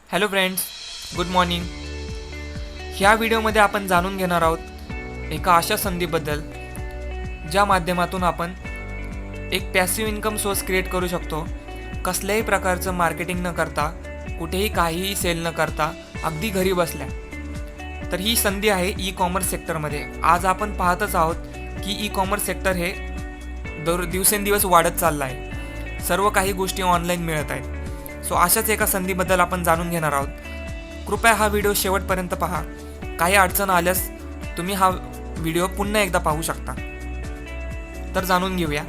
Hello friends, good morning. ह्या व्हिडिओमध्ये आपण जाणून घेणार आहोत एका अशा संधीबद्दल ज्या माध्यमातून आपण एक पॅसिव्ह इन्कम सोर्स क्रिएट करू शकतो. कसल्याही प्रकारचं मार्केटिंग न करता, कुठेही काहीही सेल न करता, अगदी घरी बसल्या. तर ही संधी आहे ई कॉमर्स सेक्टरमध्ये. आज आपण पाहतच आहोत की ई कॉमर्स सेक्टर हे दिवसेंदिवस वाढत चाललं आहे. सर्व काही गोष्टी ऑनलाईन मिळत आहेत. सो अशाच एका संधीबद्दल आपण जाणून घेणार आहोत. कृपया हा व्हिडिओ शेवटपर्यंत पहा. काही अडचण आल्यास तुम्ही हा व्हिडिओ पुन्हा एकदा पाहू शकता. तर जाणून घेऊया.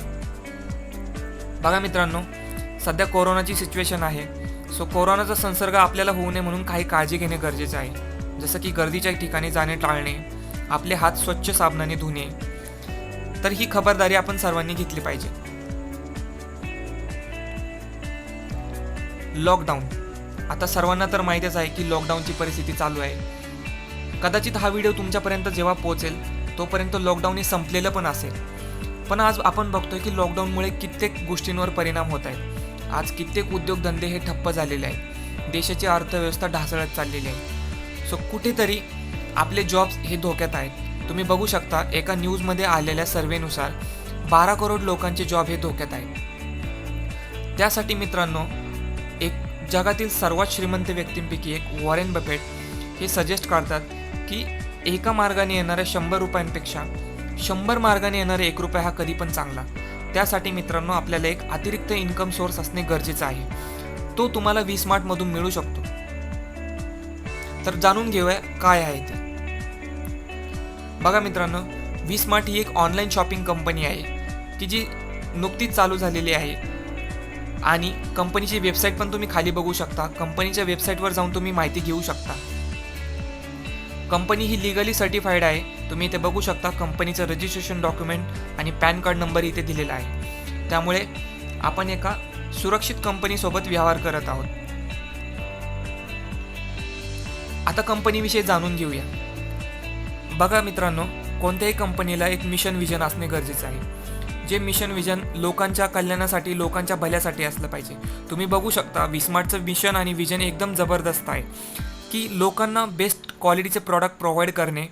बघा मित्रांनो, सध्या कोरोनाची सिच्युएशन आहे. सो कोरोनाचा संसर्ग आपल्याला होऊ नये म्हणून काही काळजी घेणे गरजेचे आहे. जसं की गर्दीच्या ठिकाणी जाणे टाळणे, आपले हात स्वच्छ साबणाने धुणे. तर ही खबरदारी आपण सर्वांनी घेतली पाहिजे. लॉकडाऊन. आता सर्वांना तर माहितीच आहे की लॉकडाऊनची परिस्थिती चालू आहे. कदाचित हा व्हिडिओ तुमच्यापर्यंत जेव्हा पोहोचेल तोपर्यंत लॉकडाऊन हे संपलेलं पण असेल. पण आज आपण बघतोय की लॉकडाऊनमुळे कित्येक गोष्टींवर परिणाम होत आहेत. आज कित्येक उद्योगधंदे हे ठप्प झालेले आहेत. देशाची अर्थव्यवस्था ढासळत चाललेली आहे. सो कुठेतरी आपले जॉब्स हे धोक्यात आहेत. तुम्ही बघू शकता, एका न्यूजमध्ये आलेल्या सर्वेनुसार 12 करोड लोकांचे जॉब हे धोक्यात आहेत. त्यासाठी मित्रांनो, एक जगातील सर्वात श्रीमंत व्यक्तींपैकी एक वॉरेन बफेट हे सजेस्ट करतात की एका मार्गाने येणाऱ्या 100 रुपयांपेक्षा 100 मार्गाने येणारा 1 रुपया हा कधी पण चांगला. त्यासाठी मित्रांनो, आपल्याला एक अतिरिक्त इन्कम सोर्स असणे गरजेचं आहे. तो तुम्हाला व्हीस्मार्टमधून मिळू शकतो. तर जाणून घेऊया काय आहे ते. बघा मित्रांनो, व्हीस्मार्ट ही एक ऑनलाईन शॉपिंग कंपनी आहे की जी नुकतीच चालू झालेली आहे. आणि कंपनीची वेबसाईट पण तुम्ही खाली बघू शकता. कंपनीच्या वेबसाईटवर जाऊन तुम्ही माहिती घेऊ शकता. कंपनी ही लिगली सर्टिफाईड आहे. तुम्ही इथे बघू शकता, कंपनीचं रजिस्ट्रेशन डॉक्युमेंट आणि पॅन कार्ड नंबर इथे दिलेला आहे. त्यामुळे आपण एका सुरक्षित कंपनीसोबत व्यवहार करत आहोत. आता कंपनीविषयी जाणून घेऊया. बघा मित्रांनो, कोणत्याही कंपनीला एक मिशन विजन असणे गरजेचं आहे. जे मिशन विजन लोकांच्या कल्याणासाठी, लोकांच्या भल्यासाठी असलं पाहिजे. तुम्ही बघू शकता, व्हीस्मार्टचं मिशन आणि विजन एकदम जबरदस्त आहे की लोकांना बेस्ट क्वालिटीचे प्रॉडक्ट प्रोव्हाइड करणे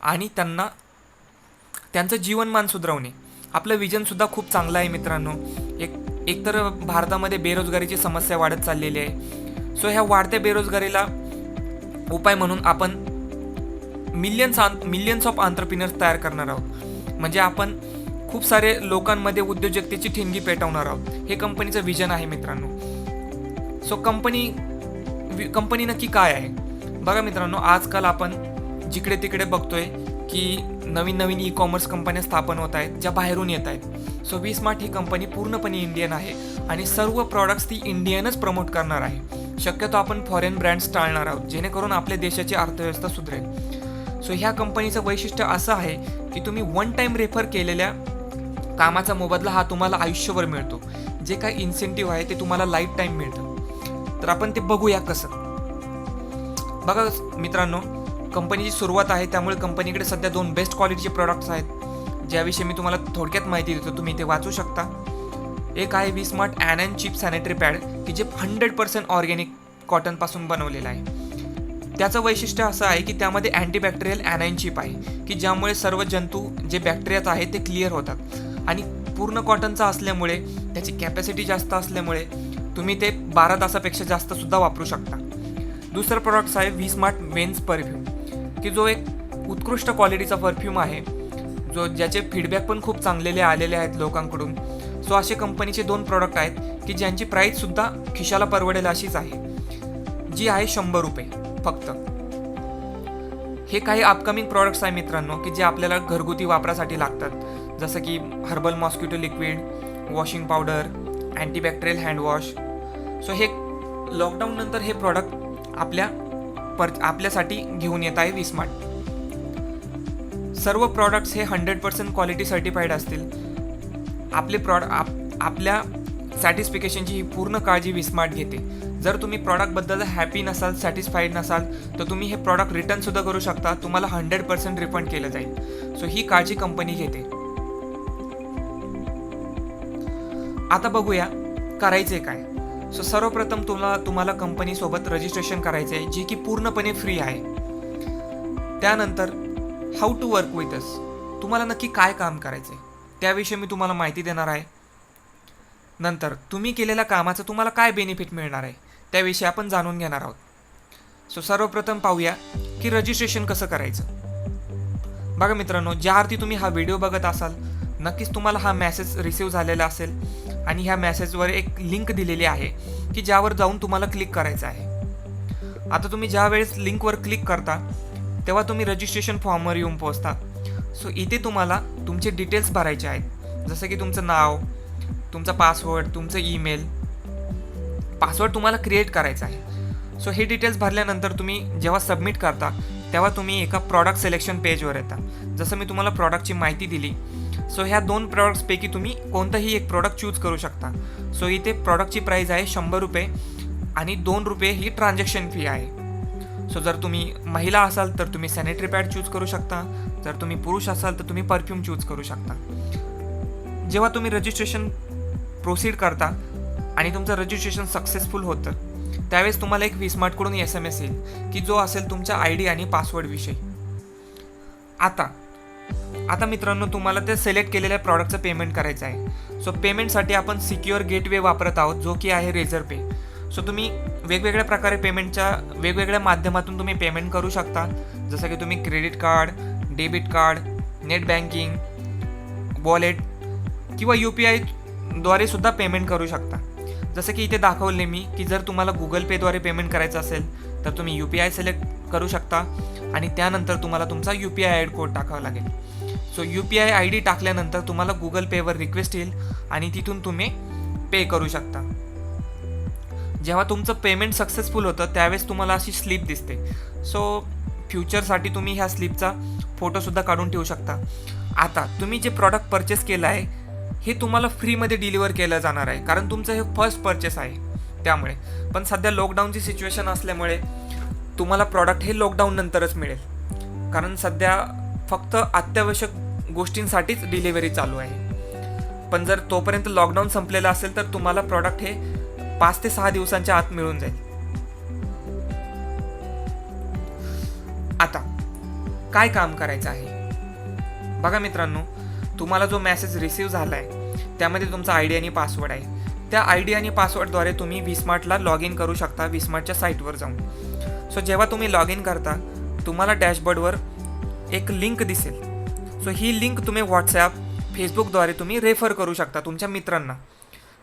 आणि त्यांना त्यांचं जीवनमान सुधारवणे. आपलं विजनसुद्धा खूप चांगलं आहे मित्रांनो. एकतर भारतामध्ये बेरोजगारीची समस्या वाढत चाललेली आहे. सो ह्या वाढत्या बेरोजगारीला उपाय म्हणून आपण मिलियन्स ऑफ एंटरप्रेन्योर्स तयार करणार आहोत. म्हणजे आपण खूप सारे लोकांमध्ये उद्योजकतेची ठिणगी पेटवणार आहोत. हे कंपनीचं विजन आहे मित्रांनो. सो कंपनी नक्की काय आहे? बघा मित्रांनो, आजकाल आपण जिकडे तिकडे बघतोय की नवीन ई कॉमर्स कंपन्या स्थापन होत आहेत, ज्या बाहेरून येत आहेत. सो व्हीस्मार्ट ही कंपनी पूर्णपणे इंडियन आहे आणि सर्व प्रॉडक्ट्स ती इंडियनच प्रमोट करणार आहे. शक्यतो आपण फॉरेन ब्रँड्स टाळणार आहोत, जेणेकरून आपल्या देशाची अर्थव्यवस्था सुधरेल. सो ह्या कंपनीचं वैशिष्ट्य असं आहे की तुम्ही वन टाईम रेफर केलेल्या कामाचा मोबदला हा तुम्हाला आयुष्यभर मिळतो. जे काही इन्सेंटिव्ह आहे ते तुम्हाला लाईफ टाईम मिळतं. तर आपण ते बघूया कसं. बघा मित्रांनो, कंपनीची सुरुवात आहे, त्यामुळे कंपनीकडे सध्या 2 बेस्ट क्वालिटीचे प्रॉडक्ट्स आहेत, ज्याविषयी मी तुम्हाला थोडक्यात माहिती देतो. तुम्ही ते वाचू शकता. एक आहे व्हीस्मार्ट ॲनॅन चीप सॅनिटरी पॅड की जे 100% ऑर्गॅनिक कॉटनपासून बनवलेलं आहे. त्याचं वैशिष्ट्य असं आहे की त्यामध्ये अँटीबॅक्टेरियल ॲनाइन चिप आहे की ज्यामुळे सर्व जंतू जे बॅक्टेरियाच आहेत ते क्लिअर होतात. आणि पूर्ण कॉटनचा असल्यामुळे, त्याची कॅपॅसिटी जास्त असल्यामुळे तुम्ही ते 12 तासापेक्षा जास्त सुद्धा वापरू शकता. दुसरं प्रॉडक्ट आहे व्हीस्मार्ट मेन्स परफ्यूम की जो एक उत्कृष्ट क्वालिटीचा परफ्यूम आहे, ज्याचे फीडबॅक पण खूप चांगलेले आलेले आहेत लोकांकडून. सो असे कंपनीचे 2 प्रॉडक्ट आहेत की ज्यांची प्राईससुद्धा खिशाला परवडेल अशीच आहे, जी आहे 100 रुपये फक्त. हे काही अपकमिंग प्रॉडक्ट्स आहे मित्रांनो की जे आपल्याला घरगुती वापरासाठी लागतात. जसं की herbal mosquito liquid, washing powder, antibacterial handwash. So हे लॉकडाऊन नंतर हे प्रॉडक्ट आपल्यासाठी घेऊन येत आहे व्हीस्मार्ट. सर्व प्रॉडक्ट्स हे 100% क्वालिटी सर्टिफाईड असतील. आपल्या सॅटिस्फिकेशनची ही पूर्ण काळजी व्हीस्मार्ट घेते. जर तुम्ही प्रॉडक्टबद्दल हॅपी नसाल, सॅटिस्फाईड नसाल, तर तुम्ही हे प्रॉडक्ट रिटर्नसुद्धा करू शकता. तुम्हाला 100% रिफंड केलं जाईल. सो ही काळजी कंपनी घेते. आता बघूया करायचे काय. सो सर्वप्रथम तुम्हाला कंपनीसोबत रजिस्ट्रेशन करायचं आहे, जे की पूर्णपणे फ्री आहे. त्यानंतर how to work with us, तुम्हाला नक्की काय काम करायचं आहे त्याविषयी मी तुम्हाला माहिती देणार आहे. नंतर तुम्ही केलेल्या कामाचं तुम्हाला काय बेनिफिट मिळणार आहे त्याविषयी आपण जाणून घेणार आहोत. सो सर्वप्रथम पाहूया की रजिस्ट्रेशन कसं करायचं. बघा मित्रांनो, ज्या अर्थी तुम्ही हा व्हिडिओ बघत असाल नक्कीच तुम्हाला हा मेसेज रिसीव्ह झालेला असेल आणि ह्या मेसेजवर एक लिंक दिलेली आहे की ज्यावर जाऊन तुम्हाला क्लिक करायचं आहे. आता तुम्ही ज्या वेळेस लिंकवर क्लिक करता तेव्हा तुम्ही रजिस्ट्रेशन फॉर्मवर येऊन पोहोचता. सो इथे तुम्हाला तुमचे डिटेल्स भरायचे आहेत, जसं की तुमचं नाव, तुमचा पासवर्ड, तुमचं ईमेल. पासवर्ड तुम्हाला क्रिएट करायचा आहे. सो हे डिटेल्स भरल्यानंतर तुम्ही जेव्हा सबमिट करता तेव्हा तुम्ही एका प्रॉडक्ट सिलेक्शन पेजवर येता. जसं मी तुम्हाला प्रॉडक्टची माहिती दिली. सो ह्या 2 प्रॉडक्ट्सपैकी तुम्ही कोणतंही एक प्रॉडक्ट चूज करू शकता. सो इथे प्रॉडक्टची प्राईस आहे 100 रुपये आणि 2 रुपये ही ट्रान्झॅक्शन फी आहे. सो जर तुम्ही महिला असाल तर तुम्ही सॅनिटरी पॅड चूज करू शकता, जर तुम्ही पुरुष असाल तर तुम्ही परफ्यूम चूज करू शकता. जेव्हा तुम्ही रजिस्ट्रेशन प्रोसीड करता आणि तुमचं रजिस्ट्रेशन सक्सेसफुल होतं त्यावेळेस तुम्हाला एक विस्मार्टकडून SMS येईल की जो असेल तुमच्या ID आणि पासवर्डविषयी. आता मित्रांनो, तुम्हाला ते सिलेक्ट केलेल्या प्रॉडक्टचं पेमेंट करायचं आहे. सो पेमेंटसाठी आपण सिक्युअर गेटवे वापरत आहोत, जो की आहे रेझरपे. सो तुम्ही वेगवेगळ्या प्रकारे पेमेंटच्या वेगवेगळ्या माध्यमातून तुम्ही पेमेंट करू शकता, जसं की तुम्ही credit card, debit card, net banking, wallet किंवा UPI द्वारे सुद्धा पेमेंट करू शकता. जसं की इथे दाखवले मी की जर तुम्हाला गुगल पेद्वारे पेमेंट करायचं असेल तर तुम्ही UPI सिलेक्ट करू शकता आणि त्यानंतर तुम्हाला तुमचा UPI ID कोड टाकावा लागेल. सो UPI ID टाकल्यानंतर तुम्हाला गुगल पेवर रिक्वेस्ट येईल आणि तिथून तुम्ही पे करू शकता. जेव्हा तुमचं पेमेंट सक्सेसफुल होतं त्यावेळेस तुम्हाला अशी स्लिप दिसते. सो फ्युचरसाठी तुम्ही ह्या स्लिपचा फोटोसुद्धा काढून ठेवू शकता. आता तुम्ही जे प्रॉडक्ट परचेस केलं आहे हे तुम्हाला फ्रीमध्ये डिलिव्हर केलं जाणार आहे, कारण तुमचं हे फर्स्ट परचेस आहे त्यामुळे. पण सध्या लॉकडाऊनची सिच्युएशन असल्यामुळे तुम्हाला प्रॉडक्ट हे लॉकडाऊन नंतरच मिळेल, कारण सध्या फक्त अत्यावश्यक गोष्टींसाठीच डिलिव्हरी चालू आहे. पण जर तोपर्यंत लॉकडाऊन संपलेलं असेल तर तुम्हाला प्रॉडक्ट हे 5 ते 6 दिवसांच्या आत मिळून जाईल. आता काय काम करायचं आहे बघा मित्रांनो, तुम्हाला जो मेसेज रिसीव्ह झाला आहे त्यामध्ये तुमचा ID आणि पासवर्ड आहे. त्या ID आणि पासवर्डद्वारे तुम्ही विस्मार्टला लॉग इन करू शकता विस्मार्टच्या साईटवर जाऊन. सो जेव्हा तुम्ही लॉग इन करता तुम्हाला डॅशबोर्डवर एक लिंक दिसेल. सो ही लिंक तुम्ही व्हॉट्सॲप, फेसबुकद्वारे तुम्ही रेफर करू शकता तुमच्या मित्रांना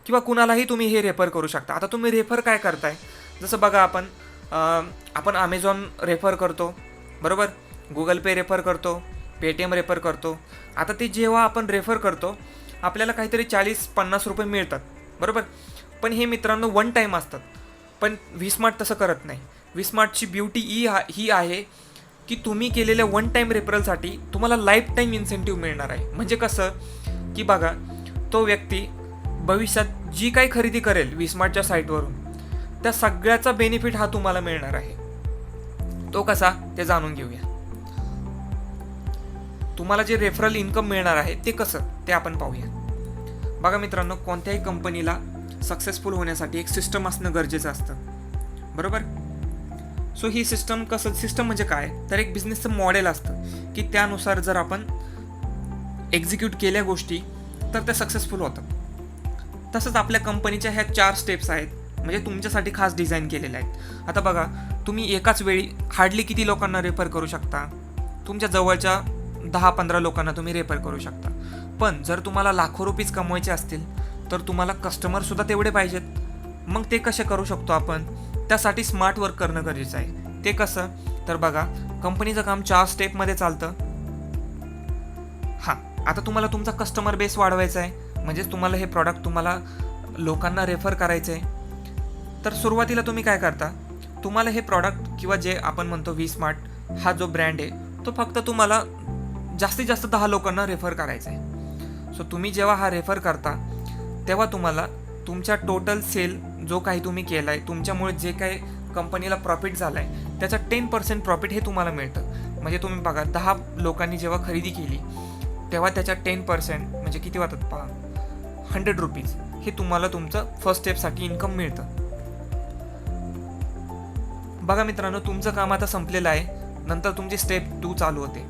किंवा कुणालाही तुम्ही हे रेफर करू शकता. आता तुम्ही रेफर काय करताय, जसं बघा आपण Amazon रेफर करतो बरोबर, गुगल पे रेफर करतो, Paytm रेफर करतो. आता ते जेव्हा आपण रेफर करतो आपल्याला काहीतरी 40-50 रुपये मिळतात बरोबर. पण हे मित्रांनो 1 टाईम असतात. पण विस्मार्ट तसं करत नाही. विस्मार्टची ब्युटी ही आहे की तुम्ही केलेल्या 1 टाईम रेफरलसाठी तुम्हाला लाईफ टाईम इन्सेंटिव्ह मिळणार आहे. म्हणजे कसं की बघा, तो व्यक्ती भविष्यात जी काही खरेदी करेल विस्मार्टच्या साईटवरून त्या सगळ्याचा बेनिफिट हा तुम्हाला मिळणार आहे. तो कसा ते जाणून घेऊया. तुम्हाला जे रेफरल इन्कम मिळणार आहे ते कसं ते आपण पाहूया. बघा मित्रांनो, कोणत्याही कंपनीला सक्सेसफुल होण्यासाठी एक सिस्टम असणं गरजेचं असतं बरोबर. सो ही सिस्टम म्हणजे काय, तर एक बिझनेसचं मॉडेल असतं की त्यानुसार जर आपण एक्झिक्यूट केल्या गोष्टी तर त्या सक्सेसफुल होतात. तसंच आपल्या कंपनीच्या ह्या 4 स्टेप्स आहेत, म्हणजे तुमच्यासाठी खास डिझाईन केलेल्या आहेत. आता बघा, तुम्ही एकाच वेळी हार्डली किती लोकांना रेफर करू शकता, तुमच्या जवळच्या 10-15 लोकांना तुम्ही रेफर करू शकता. पण जर तुम्हाला लाखो रुपीज कमवायचे असतील तर तुम्हाला कस्टमरसुद्धा तेवढे पाहिजेत. मग ते कसे करू शकतो आपण, त्यासाठी स्मार्ट वर्क करणं गरजेचं आहे. ते कसं, तर बघा, कंपनीचं काम 4 स्टेपमध्ये चालतं. आता तुम्हाला तुमचा कस्टमर बेस वाढवायचा आहे, म्हणजेच तुम्हाला हे प्रॉडक्ट तुम्हाला लोकांना रेफर करायचं आहे. तर सुरुवातीला तुम्ही काय करता, तुम्हाला हे प्रॉडक्ट किंवा जे आपण म्हणतो विस्मार्ट हा जो ब्रँड आहे तो फक्त तुम्हाला जास्तीत जास्त 10 लोकांना रेफर करायचा आहे. सो तुम्ही जेव्हा हा रेफर करता तेव्हा तुम्हाला तुमच्या टोटल सेल जो काही तुम्ही केला आहे, तुमच्यामुळे जे काही कंपनीला प्रॉफिट झाला आहे त्याचा 10% प्रॉफिट हे तुम्हाला मिळतं. म्हणजे तुम्ही बघा, 10 लोकांनी जेव्हा खरेदी केली तेव्हा त्याच्या 10% म्हणजे किती होतात पहा, 100 रुपीज हे तुम्हाला तुमचं फर्स्ट स्टेपसाठी इन्कम मिळतं. बघा मित्रांनो, तुमचं काम आता संपलेलं आहे. नंतर तुमची स्टेप 2 चालू होते.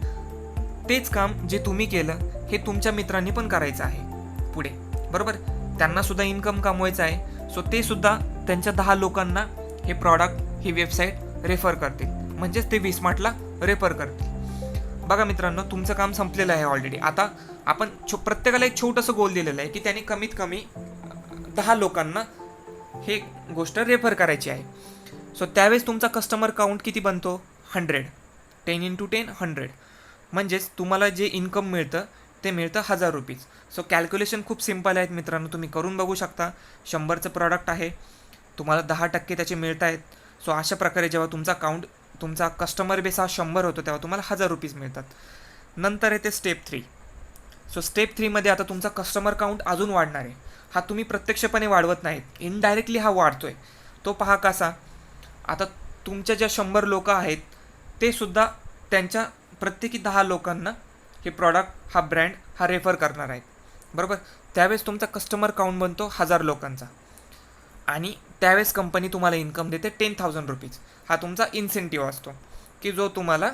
तेच काम जे तुम्ही केलं हे तुमच्या मित्रांनी पण करायचं आहे पुढे, बरोबर. त्यांना सुद्धा इन्कम कमवायचं आहे. सो ते सुद्धा त्यांच्या 10 लोकांना हे प्रॉडक्ट, ही वेबसाईट रेफर करतील, म्हणजेच ते वी-स्मार्टला रेफर करतील. बघा मित्रांनो, तुमचं काम संपलेलं आहे ऑलरेडी. आता आपण प्रत्येकाला एक छोटंसं गोल दिलेलं आहे की त्यांनी कमीत कमी 10 लोकांना हे गोष्ट रेफर करायची आहे. सो त्यावेळेस तुमचा कस्टमर काउंट किती बनतो? 100. 10 × 10 100. म्हणजेच तुम्हाला जे इन्कम मिळतं ते मिळतं 1000 रुपीज. सो कॅल्क्युलेशन खूप सिम्पल आहेत मित्रांनो, तुम्ही करून बघू शकता. 100चं प्रॉडक्ट आहे, तुम्हाला 10% त्याचे मिळत आहेत. सो अशा प्रकारे जेव्हा तुमचा कस्टमर बेस हा 100 होतो तेव्हा तुम्हाला 1000 रुपीज मिळतात. नंतर येते स्टेप 3. सो स्टेप 3मध्ये आता तुमचा कस्टमर काउंट अजून वाढणार आहे. हा तुम्ही प्रत्यक्षपणे वाढवत नाहीत, इनडायरेक्टली हा वाढतोय. तो पहा कसा. आता तुमच्या ज्या 100 लोक आहेत ते सुद्धा त्यांच्या प्रत्येकी 10 लोकांना हे प्रॉडक्ट, हा ब्रँड हा रेफर करणार आहेत, बरोबर. त्यावेळेस तुमचा कस्टमर काउंट बनतो 1000 लोकांचा आणि त्यावेळेस कंपनी तुम्हाला इन्कम देते 10,000 रुपीज. हा तुमचा इन्सेंटिव्ह असतो की जो तुम्हाला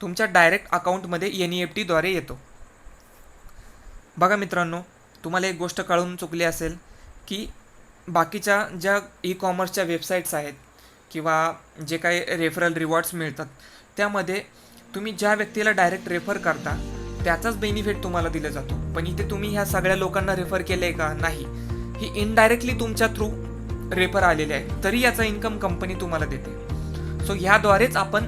तुमच्या डायरेक्ट अकाउंटमध्ये NEFTद्वारे येतो. बघा मित्रांनो, तुम्हाला एक गोष्ट कळून चुकली असेल की बाकीच्या ज्या ई-कॉमर्सच्या वेबसाईट्स आहेत किंवा जे काही रेफरल रिवॉर्ड्स मिळतात त्यामध्ये तुम्ही ज्या व्यक्तीला डायरेक्ट रेफर करता त्याचाच बेनिफिट तुम्हाला दिला जातो. पण इथे तुम्ही ह्या सगळ्या लोकांना रेफर केलं आहे का? नाही. ही इनडायरेक्टली तुमच्या थ्रू रेफर आलेले आहे, तरी याचा इन्कम कंपनी तुम्हाला देते. सो ह्याद्वारेच आपण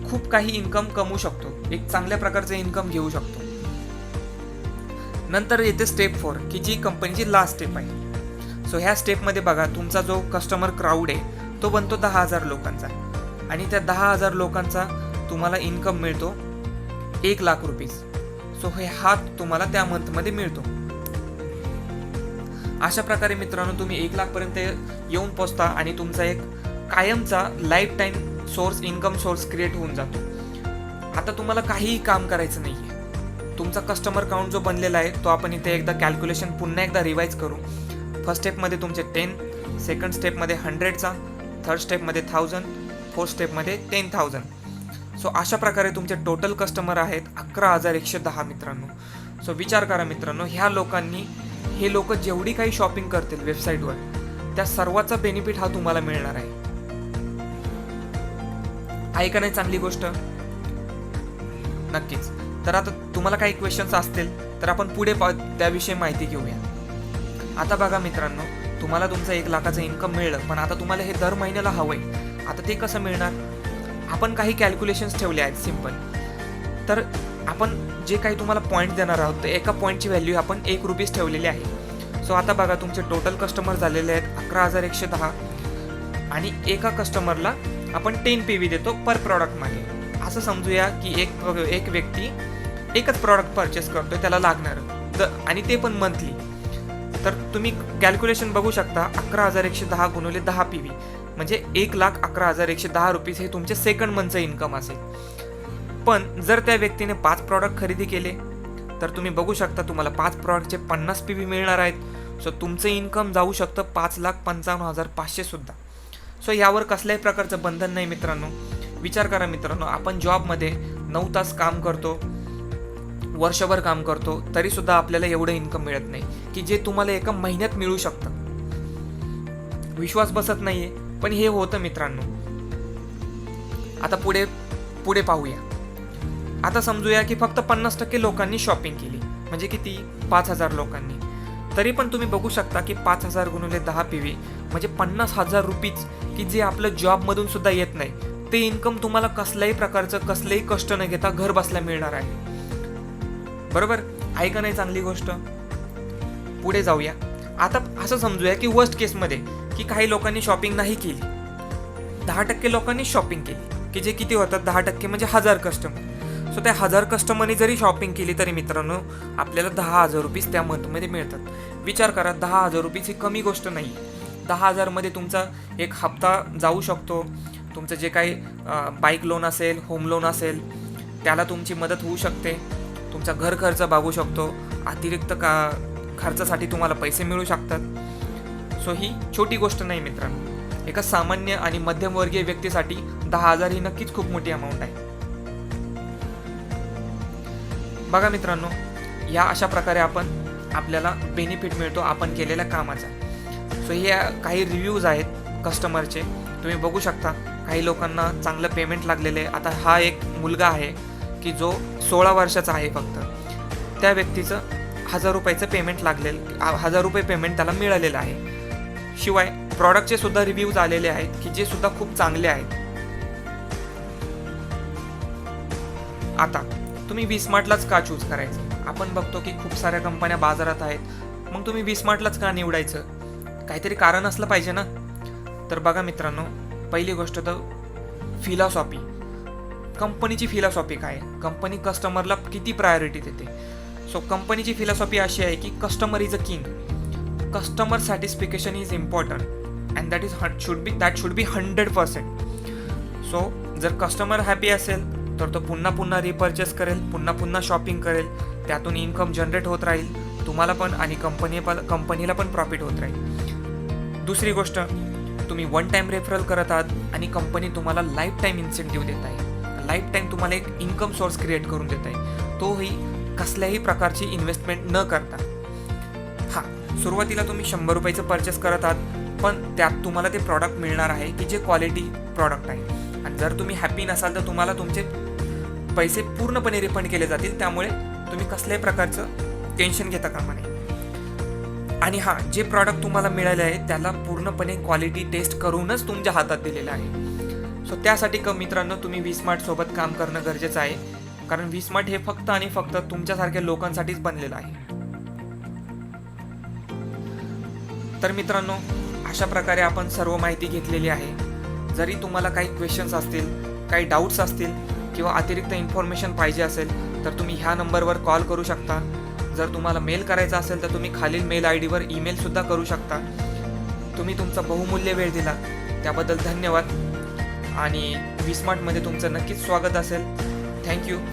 खूप काही इन्कम कमवू शकतो, एक चांगल्या प्रकारचं इन्कम घेऊ शकतो. नंतर येते स्टेप 4 की जी कंपनीची लास्ट स्टेप आहे. सो ह्या स्टेपमध्ये बघा, तुमचा जो कस्टमर क्राऊड आहे तो बनतो 10,000 लोकांचा आणि त्या 10,000 लोकांचा तुम्हाला इन्कम मिळतो 1,00,000 रुपीज. सो हा तुम्हाला त्या मंथमध्ये मिळतो. अशा प्रकारे मित्रांनो तुम्ही 1,00,000 पर्यंत येऊन पोहोचता आणि तुमचा एक कायमचा life time source, income source create होऊन जातो. आता तुम्हाला काहीही काम करायचं नाही आहे. तुमचा कस्टमर काउंट जो बनलेला आहे तो आपण इथे एकदा कॅल्क्युलेशन पुन्हा एकदा रिवाईज करू. फर्स्ट स्टेपमध्ये तुमचे 10, सेकंड स्टेपमध्ये 100चा, थर्ड स्टेपमध्ये 1000, फोर्थ स्टेपमध्ये 10,000. सो अशा प्रकारे तुमचे टोटल कस्टमर आहेत 11,110 मित्रांनो. सो विचार करा मित्रांनो, हे लोक जेवढी काही शॉपिंग करतील वेबसाईटवर त्या सर्वाचा बेनिफिट हा तुम्हाला मिळणार आहे. आहे का नाही चांगली गोष्ट? नक्कीच. तर आता तुम्हाला काही क्वेश्चन्स असतील तर आपण पुढे त्याविषयी माहिती घेऊया. आता बघा मित्रांनो, तुम्हाला तुमचं 1,00,000चं इन्कम मिळलं, पण आता तुम्हाला हे दर महिन्याला हवंय. आता ते कसं मिळणार? आपण काही कॅल्क्युलेशन्स ठेवले आहेत सिम्पल. तर आपण जे काही तुम्हाला पॉईंट देणार आहोत तर एका पॉईंटची व्हॅल्यू आपण 1 रुपीज ठेवलेली आहे. सो आता बघा, तुमचे टोटल कस्टमर झालेले आहेत 11,110 आणि एका कस्टमरला आपण 10 PV देतो पर प्रॉडक्ट मागे. असं समजूया की एक व्यक्ती एकच प्रॉडक्ट परचेस करतोय, त्याला लागणार आणि ते पण मंथली. तर तुम्ही कॅल्क्युलेशन बघू शकता, 11,110 गुणिले 10 PV म्हणजे 1,11,110 रुपीज हे तुमचे सेकंड मंथचं इन्कम असेल. पण जर त्या व्यक्तीने 5 प्रॉडक्ट खरेदी केले तर तुम्ही बघू शकता तुम्हाला 5 प्रॉडक्टचे 50 PV मिळणार आहेत. सो तुमचं इन्कम जाऊ शकतं 5,55,500 सुद्धा. सो यावर कसल्याही प्रकारचं बंधन नाही मित्रांनो. विचार करा मित्रांनो, आपण जॉबमध्ये 9 तास काम करतो, वर्षभर काम करतो, तरी सुद्धा आपल्याला एवढं इन्कम मिळत नाही की जे तुम्हाला एका महिन्यात मिळू शकतं. विश्वास बसत नाहीये, पण हे होतं मित्रांनो. आता पुढे पाहूया. आता समजूया की फक्त 50% लोकांनी शॉपिंग केली, म्हणजे किती? 5,000 लोकांनी. तरी पण तुम्ही बघू शकता की 5,000 गुणिले 10 PV म्हणजे 50,000 रुपीज की जे आपलं जॉबमधून सुद्धा येत नाही. ते इन्कम तुम्हाला कसल्याही प्रकारचं, कसलेही कष्ट न घेता घर बसल्या मिळणार आहे. बरोबर आहे का नाही चांगली गोष्ट? पुढे जाऊया. आता असं समजूया की वर्स्ट केसमध्ये की काही लोकांनी शॉपिंग नाही केली, 10% लोकांनी शॉपिंग केली, की जे किती होतात 10% म्हणजे 1000 कस्टमर. सो त्या 1000 कस्टमरनी जरी शॉपिंग केली तरी मित्रांनो आपल्याला 10,000 रुपीज त्या मंथमध्ये मिळतात. विचार करा, 10,000 रुपीज ही कमी गोष्ट नाही. 10,000 मध्ये तुमचा एक हप्ता जाऊ शकतो. तुमचं जे काही बाईक लोन असेल, होम लोन असेल, त्याला तुमची मदत होऊ शकते. तुमचा घर खर्च भागू शकतो. अतिरिक्त खर्चासाठी तुम्हाला पैसे मिळू शकतात. सो ही छोटी गोष्ट नाही मित्रांनो. एका सामान्य आणि मध्यमवर्गीय व्यक्तीसाठी 10,000 ही नक्कीच खूप मोठी अमाऊंट आहे. बघा मित्रांनो, या अशा प्रकारे आपल्याला बेनिफिट मिळतो आपण केलेल्या कामाचा. सो हे काही रिव्ह्यूज आहेत कस्टमरचे, तुम्ही बघू शकता. काही लोकांना चांगलं पेमेंट लागलेलं आहे. आता हा एक मुलगा आहे की जो 16 वर्षाचा आहे फक्त. त्या व्यक्तीचं 1,000 रुपयाचं पेमेंट लागलेलं, 1,000 रुपये पेमेंट त्याला मिळालेलं आहे. शिवाय प्रॉडक्टचे सुद्धा रिव्ह्यूज आलेले आहेत की जे सुद्धा खूप चांगले आहेत. आता तुम्ही व्हीस्मार्टलाच का चूज करायचं? आपण बघतो की खूप साऱ्या कंपन्या बाजारात आहेत, मग तुम्ही व्हीस्मार्टलाच का निवडायचं? काहीतरी कारण असलं पाहिजे ना. तर बघा मित्रांनो, पहिली गोष्ट तर फिलॉसॉफी. कंपनीची फिलॉसॉफी काय आहे? कंपनी कस्टमरला किती प्रायोरिटी देते? सो कंपनीची फिलॉसॉफी अशी आहे की customer is a king. Customer satisfaction is important and that should be 100%. So जर कस्टमर हॅपी असेल तर तो पुन्हा पुन्हा रिपर्चेस करेल, पुन्हा पुन्हा शॉपिंग करेल, त्यातून इन्कम जनरेट होत राहील, तुम्हाला पण आणि कंपनीला पण प्रॉफिट होत राहील. दुसरी गोष्ट, तुम्ही वन टाईम रेफरल करत आहात आणि कंपनी तुम्हाला लाईफ टाईम इन्सेंटिव्ह देत आहे. लाईफ टाईम तुम्हाला एक इन्कम सोर्स क्रिएट करून देत आहे, तोही कसल्याही प्रकारची इन्व्हेस्टमेंट न करता. हां, सुरुवातीला तुम्ही 100 रुपयाचं परचेस करत आहात, पण त्यात तुम्हाला ते प्रॉडक्ट मिळणार आहे की जे क्वालिटी प्रॉडक्ट आहे. आणि जर तुम्ही हॅपी नसाल तर तुम्हाला तुमचे पैसे पूर्णपणे रिफंड केले जातील. त्यामुळे तुम्ही कसल्याही प्रकारचं टेन्शन घेता कामा नये. आणि हां, जे प्रॉडक्ट तुम्हाला मिळाले आहे त्याला पूर्णपणे क्वालिटी टेस्ट करूनच तुमच्या हातात दिलेलं आहे. सो त्यासाठी मित्रांनो, तुम्ही व्हीस्मार्टसोबत काम करणं गरजेचं आहे, कारण व्हीस्मार्ट हे फक्त आणि फक्त तुमच्यासारख्या लोकांसाठीच बनलेलं आहे. तर मित्रांनो, अशा प्रकारे आपण सर्व माहिती घेतलेली आहे. जरी तुम्हाला काही क्वेश्चन्स असतील, काही डाऊट्स असतील किंवा अतिरिक्त इन्फॉर्मेशन पाहिजे असेल तर तुम्ही ह्या नंबरवर कॉल करू शकता. जर तुम्हाला मेल करायचा असेल तर तुम्ही खालील मेल ID वर ईमेलसुद्धा करू शकता. तुम्ही तुमचा बहुमूल्य वेळ दिला त्याबद्दल धन्यवाद आणि व्हीस्मार्टमध्ये तुमचं नक्कीच स्वागत असेल. थँक्यू.